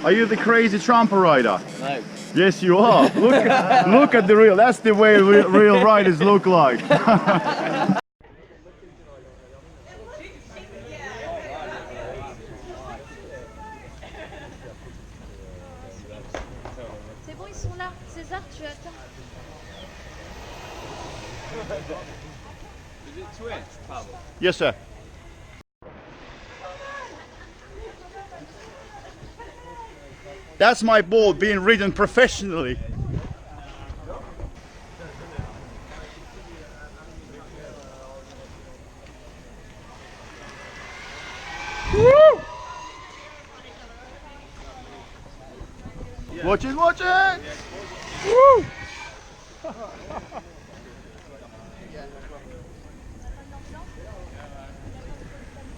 Are you the crazy tramper rider? No. Yes, you are. Look at the real. That's the way real riders look like. C'est bon, ils sont là. César, tu attends. Is it twitch, Pavel? Yes, sir. That's my board being ridden professionally. Woo! Watch it, watch it! Woo!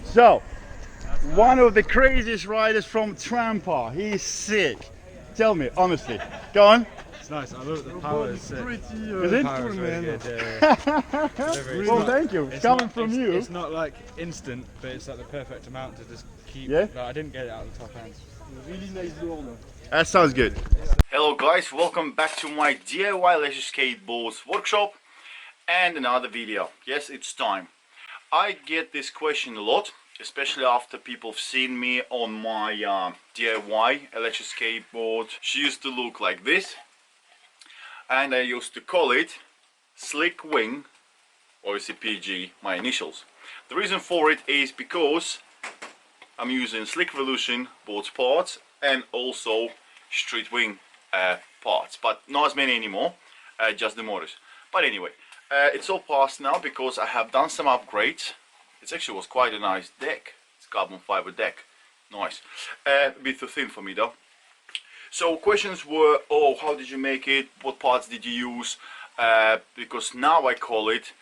So, one of the craziest riders from Trampa. He's sick. Tell me, honestly. Go on. It's nice. I love the power. Is Is the it? power is really good. It's Well, not- thank you. it's Coming not- from it's- you. It's not like instant, but it's like the perfect amount to just keep. Yeah? Like, I didn't get it out of the top end. Really nice drone. That sounds good. Hello guys, welcome back to my DIY leisure skateboards workshop and another video. Yes, it's time. I get this question a lot, especially after people have seen me on my DIY electric skateboard. She used to look like this, and I used to call it Slick Wing, obviously PG, my initials. The reason for it is because I'm using Slick Revolution board parts and also Street Wing parts, but not as many anymore, just the motors. But anyway, it's all passed now because I have done some upgrades. It actually was quite a nice deck. It's carbon fiber deck, nice. A bit too thin for me though. So questions were, oh, how did you make it? What parts did you use? Because now I call it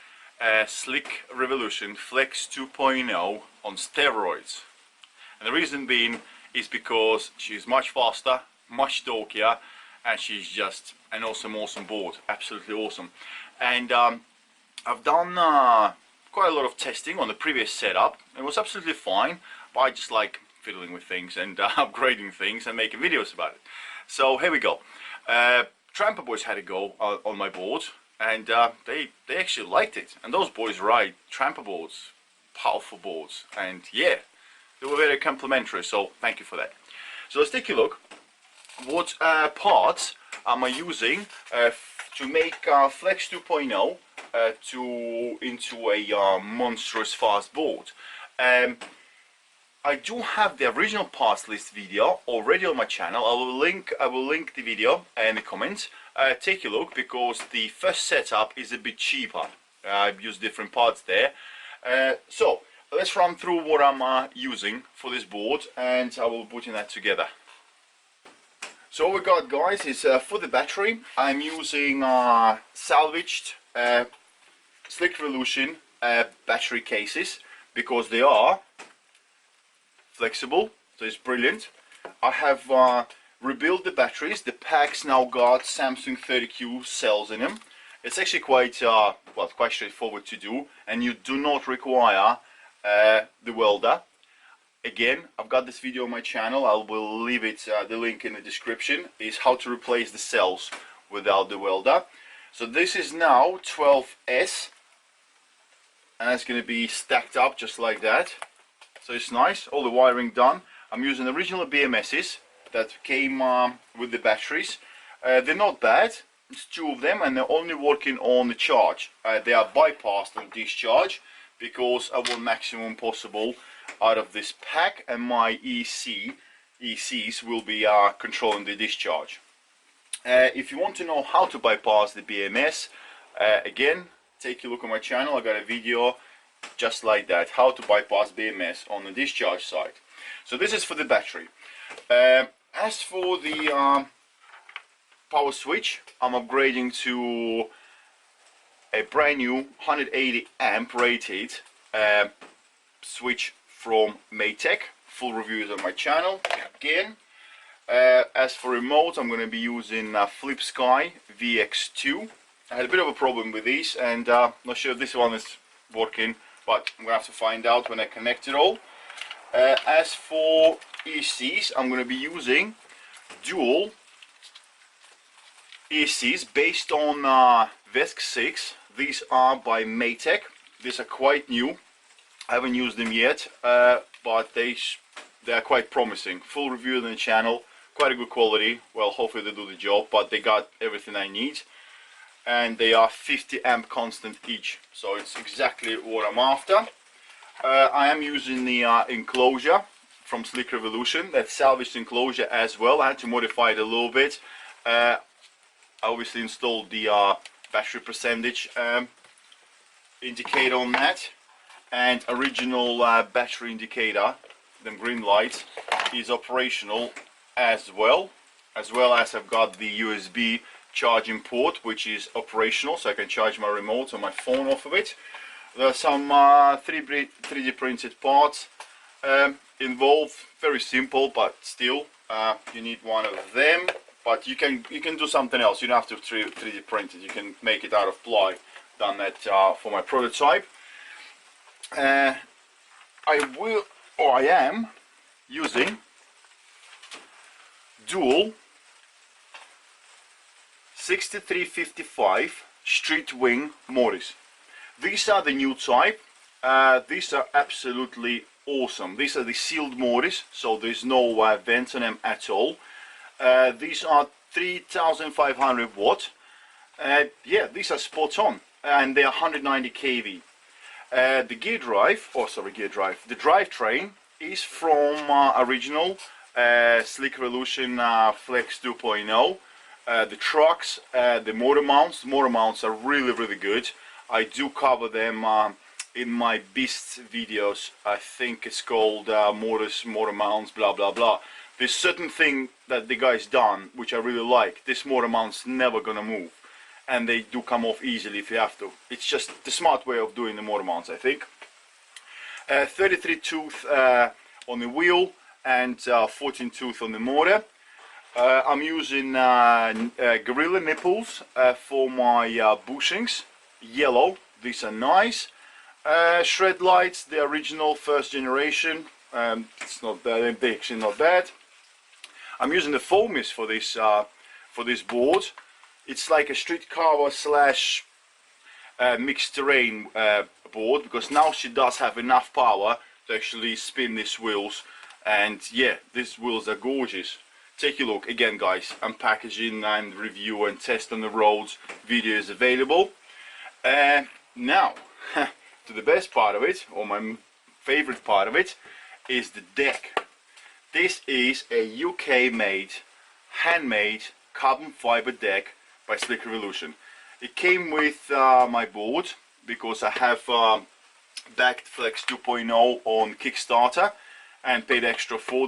Slick Revolution Flex 2.0 on steroids. And the reason being is because she's much faster, much torquier, and she's just an awesome board, absolutely awesome. And I've done quite a lot of testing on the previous setup. It was absolutely fine, but I just like fiddling with things and upgrading things and making videos about it. So here we go. Tramper boys had a go on my board, and they actually liked it. And those boys ride Tramper boards, powerful boards, and yeah, they were very complimentary, so thank you for that. So let's take a look. What parts am I using to make Flex 2.0 into a monstrous fast board? I do have the original parts list video already on my channel. I will link the video in the comments. Take a look because the first setup is a bit cheaper. I've used different parts there. So let's run through what I'm using for this board, and I will put that together. So what we got, guys, is for the battery I'm using salvaged Slick Revolution battery cases because they are flexible, so it's brilliant. I have rebuilt the batteries. The packs now got Samsung 30Q cells in them. It's actually quite quite straightforward to do, and you do not require the welder. Again, I've got this video on my channel. I will leave it the link in the description. Is how to replace the cells without the welder. So this is now 12S, and it's going to be stacked up just like that. So it's nice, all the wiring done. I'm using original BMSs that came with the batteries. They're not bad. It's two of them, and they're only working on the charge. They are bypassed on discharge because I want maximum possible out of this pack, and my ECs will be controlling the discharge. If you want to know how to bypass the BMS, again, take a look on my channel. I got a video just like that, how to bypass BMS on the discharge side. So this is for the battery. As for the power switch, I'm upgrading to a brand new 180 amp rated switch from Maytech. Full reviews on my channel again. As for remote, I'm going to be using Flip Sky VX2. I had a bit of a problem with these, and not sure if this one is working, but I'm going to have to find out when I connect it all. As for ECs, I'm going to be using dual ESCs based on VESC 6. These are by Maytech. These are quite new. I haven't used them yet, but they are quite promising. Full review on the channel, quite a good quality. Well, hopefully they do the job, but they got everything I need. And they are 50 amp constant each, so it's exactly what I'm after. I am using the enclosure from Slick Revolution, that salvaged enclosure as well. I had to modify it a little bit. I obviously installed the battery percentage indicator on that, and original battery indicator, the green light, is operational as well as I've got the USB charging port, which is operational, so I can charge my remote or my phone off of it. There are some 3D printed parts involved, very simple, but still you need one of them. But you can do something else. You don't have to 3D print it. You can make it out of ply. Done that for my prototype. I am using dual 6355 street wing motors. These are the new type. These are absolutely awesome. These are the sealed motors, so there's no vents on them at all. These are 3500 watt. Yeah, these are spot on, and they are 190 kV. The gear drive, the drivetrain is from original Slick Revolution Flex 2.0. The trucks, the motor mounts are really good. I do cover them in my Beast videos. I think it's called motor mounts, blah blah blah. There's certain thing that the guy's done which I really like. This motor mount's never gonna move, and they do come off easily if you have to. It's just the smart way of doing the motor mounts, I think. 33 tooth on the wheel and 14 tooth on the motor. I'm using Gorilla nipples for my bushings, yellow. These are nice. Shred lights, the original first generation. It's not bad, they're actually not bad. I'm using the foam mist for this board. It's like a street carver slash mixed terrain board, because now she does have enough power to actually spin these wheels, and yeah, these wheels are gorgeous. Take a look again, guys. Unpackaging and review and test on the roads video is available. Now to the best part of it, or my favorite part of it, is the deck. This is a UK made, handmade carbon fiber deck by Slick Revolution. It came with my board because I have backed Flex 2.0 on Kickstarter and paid extra for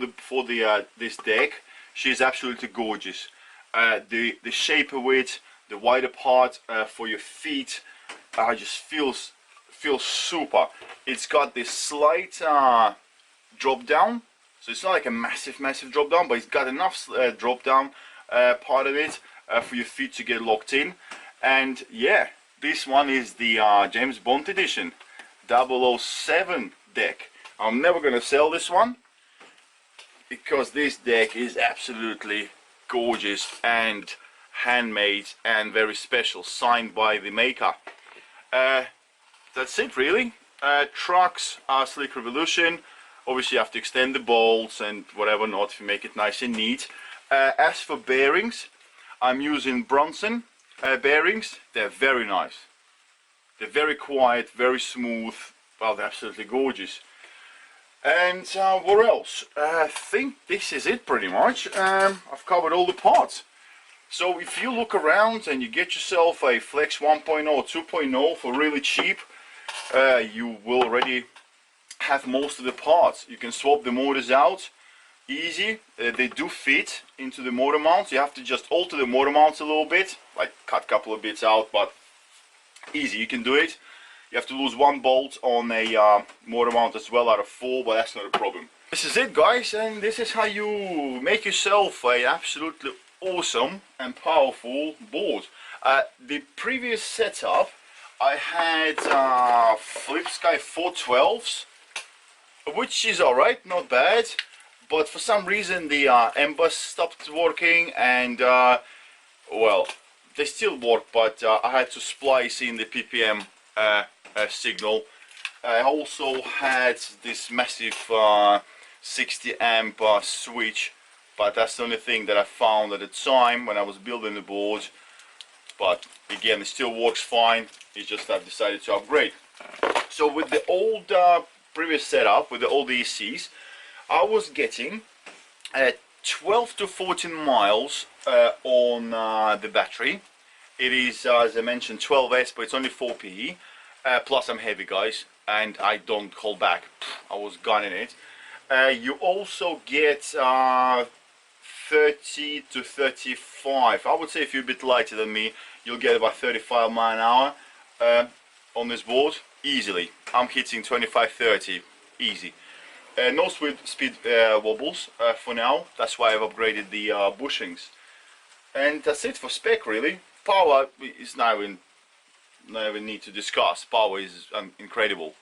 this deck. She's absolutely gorgeous. The shape of it, the wider part for your feet, just feels super. It's got this slight drop down, so it's not like a massive drop down, but it's got enough drop down part of it for your feet to get locked in. And yeah, this one is the James Bond edition 007 deck. I'm never gonna sell this one because this deck is absolutely gorgeous and handmade and very special, signed by the maker. That's it really. Trucks are Slick Revolution. Obviously you have to extend the bolts and whatever not if you make it nice and neat. As for bearings, I'm using Bronson bearings. They're very nice. They're very quiet, very smooth. Well, they're absolutely gorgeous. And what else? I think this is it pretty much. I've covered all the parts. So if you look around and you get yourself a Flex 1.0 or 2.0 for really cheap, you will already have most of the parts. You can swap the motors out easy. They do fit into the motor mounts. You have to just alter the motor mounts a little bit, like cut a couple of bits out, but easy, you can do it. You have to lose one bolt on a motor mount as well out of 4, but that's not a problem. This is it, guys, and this is how you make yourself a absolutely awesome and powerful board. The previous setup, I had Flip Sky 412s, which is alright, not bad, but for some reason the M-bus stopped working, and well, they still work, but I had to splice in the ppm signal. I also had this massive 60 amp switch, but that's the only thing that I found at the time when I was building the board. But again, it still works fine. It's just I've decided to upgrade. So with the old previous setup, with the old ECs, I was getting 12 to 14 miles on the battery. It is, as I mentioned, 12S, but it's only 4PE. Plus I'm heavy, guys, and I don't hold back. I was gunning it. You also get 30 to 35. I would say if you're a bit lighter than me, you'll get about 35 mile an hour on this board easily. I'm hitting 25-30 easy. No speed wobbles for now. That's why I've upgraded the bushings, and that's it for spec really. Power is not even need to discuss. Power is incredible.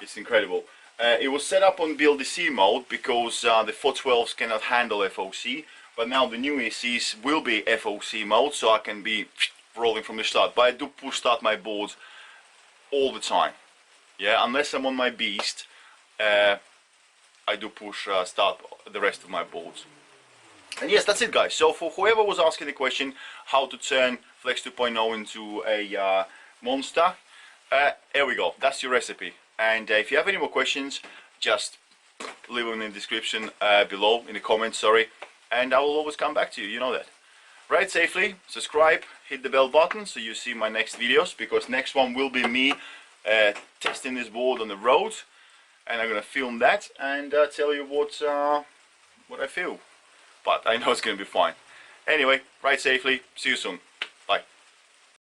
It's incredible. It was set up on BLDC mode because the 412s cannot handle FOC, but now the new ECs will be FOC mode, so I can be rolling from the start. But I do push start my boards all the time. Yeah, unless I'm on my beast, I do push start the rest of my boards. And yes, that's it, guys. So for whoever was asking the question how to turn Flex 2.0 into a monster, here we go. That's your recipe. And if you have any more questions, just leave them in the description below, in the comments, sorry, and I will always come back to you, you know that. Ride safely, subscribe, hit the bell button so you see my next videos, because next one will be me testing this board on the road, and I'm gonna film that and tell you what I feel. But I know it's gonna be fine. Anyway, ride safely, see you soon.